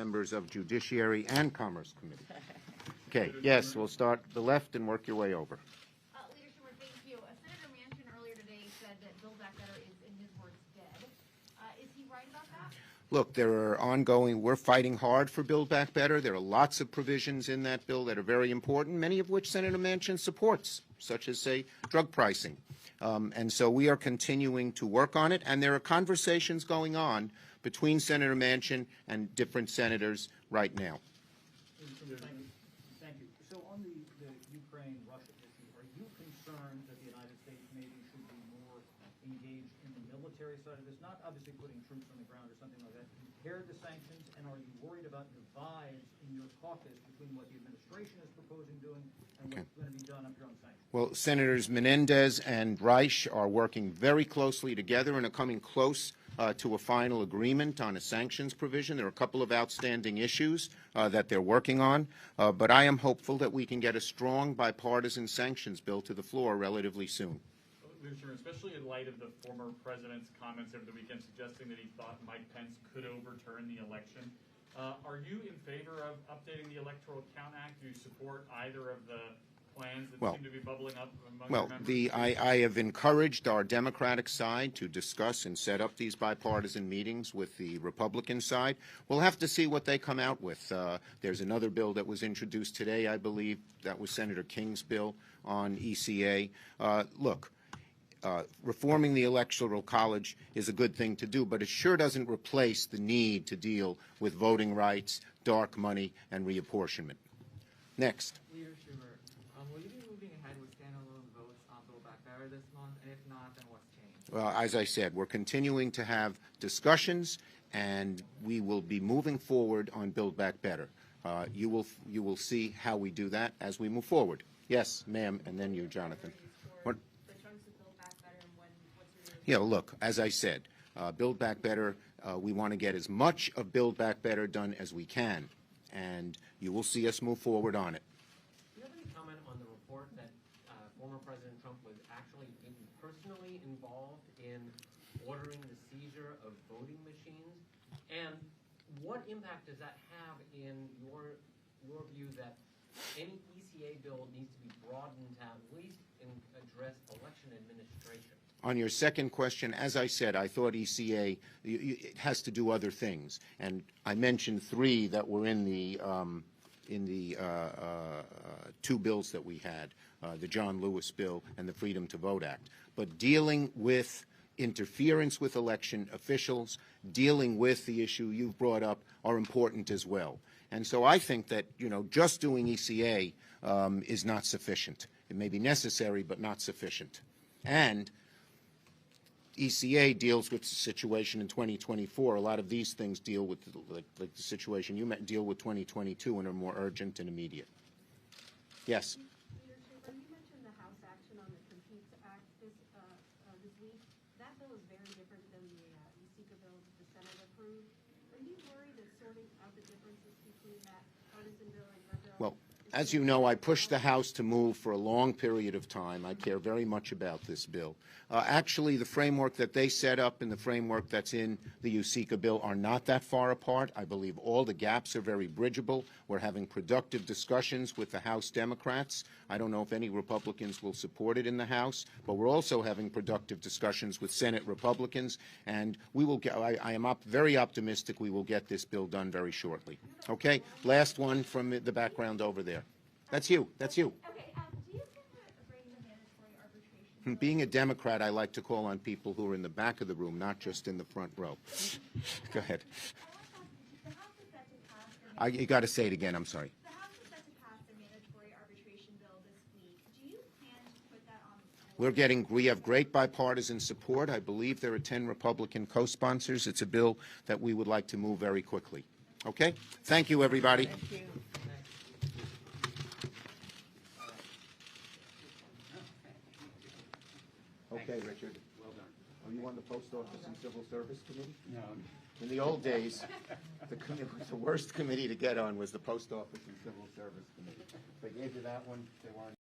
members of Judiciary and Commerce Committee. Okay, yes, we'll start the left and work your way over. Leader Schumer, thank you. Senator Manchin earlier today said that Build Back Better is, in his words, dead. Is he right about that? Look, there are we're fighting hard for Build Back Better. There are lots of provisions in that bill that are very important, many of which Senator Manchin supports, such as, say, drug pricing. And so we are continuing to work on it, and there are conversations going on between Senator Manchin and different senators right now. Thank you. So on the Ukraine-Russia issue, are you concerned that the United States maybe should be more engaged in the military side of this? Not obviously putting troops on the ground or something like that. Compared to sanctions, and are you worried about divides in your caucus between what the administration is proposing doing and what's going to be done up here on sanctions? Well, Senators Menendez and Reich are working very closely together and are coming close to a final agreement on a sanctions provision. There are a couple of outstanding issues that they're working on, but I am hopeful that we can get a strong bipartisan sanctions bill to the floor relatively soon. Leader, especially in light of the former president's comments over the weekend suggesting that he thought Mike Pence could overturn the election, are you in favor of updating the Electoral Count Act? Do you support either of the plans that seem to be bubbling up among your members? I have encouraged our Democratic side to discuss and set up these bipartisan meetings with the Republican side. We'll have to see what they come out with. There's another bill that was introduced today, I believe. That was Senator King's bill on ECA. Look, reforming the Electoral College is a good thing to do, but it sure doesn't replace the need to deal with voting rights, dark money, and reapportionment. Next. Leader Schumer, will you be moving ahead with standalone votes on Build Back Better this month? And if not, then what's changed? Well, as I said, we're continuing to have discussions, and we will be moving forward on Build Back Better. You will see how we do that as we move forward. Yes, ma'am, and then you, Jonathan. What? Yeah, look, as I said, Build Back Better, we want to get as much of Build Back Better done as we can, and you will see us move forward on it. Do you have any comment on the report that former President Trump was actually personally involved in ordering the seizure of voting machines? And what impact does that have in your view that any ECA bill needs to be broadened to at least address election administration? On your second question, as I said, I thought ECA it has to do other things, and I mentioned three that were in the two bills that we had, the John Lewis bill and the Freedom to Vote Act. But dealing with interference with election officials, dealing with the issue you've brought up are important as well. And so I think that, just doing ECA is not sufficient. It may be necessary, but not sufficient. And ECA deals with the situation in 2024. A lot of these things deal with, like the situation you deal with 2022 and are more urgent and immediate. Yes? Leader Schumer, you mentioned the House action on the Compete Act this week. That bill is very different than the USICA bill that the Senate approved. Are you worried that sorting out the differences between that partisan bill and your bill? Well, as you know, I pushed the House to move for a long period of time. I care very much about this bill. Actually, the framework that they set up and the framework that's in the USICA bill are not that far apart. I believe all the gaps are very bridgeable. We're having productive discussions with the House Democrats. I don't know if any Republicans will support it in the House, but we're also having productive discussions with Senate Republicans, and we will get, I am very optimistic we will get this bill done very shortly. Okay? Last one from the background over there. That's you. That's you. Okay, do you think that bringing the mandatory arbitration... Being a Democrat, I like to call on people who are in the back of the room, not just in the front row. Go ahead. The House is set to pass... You got to say it again. I'm sorry. The House is set to pass the mandatory arbitration bill this week. Do you plan to put that on... We have great bipartisan support. I believe there are 10 Republican co-sponsors. It's a bill that we would like to move very quickly. Okay? Thank you, everybody. Thank you. Okay, Richard. Well done. Are you on the Post Office and Civil Service Committee? No. In the old days, the worst committee to get on was the Post Office and Civil Service Committee. If they gave you that one, they weren't.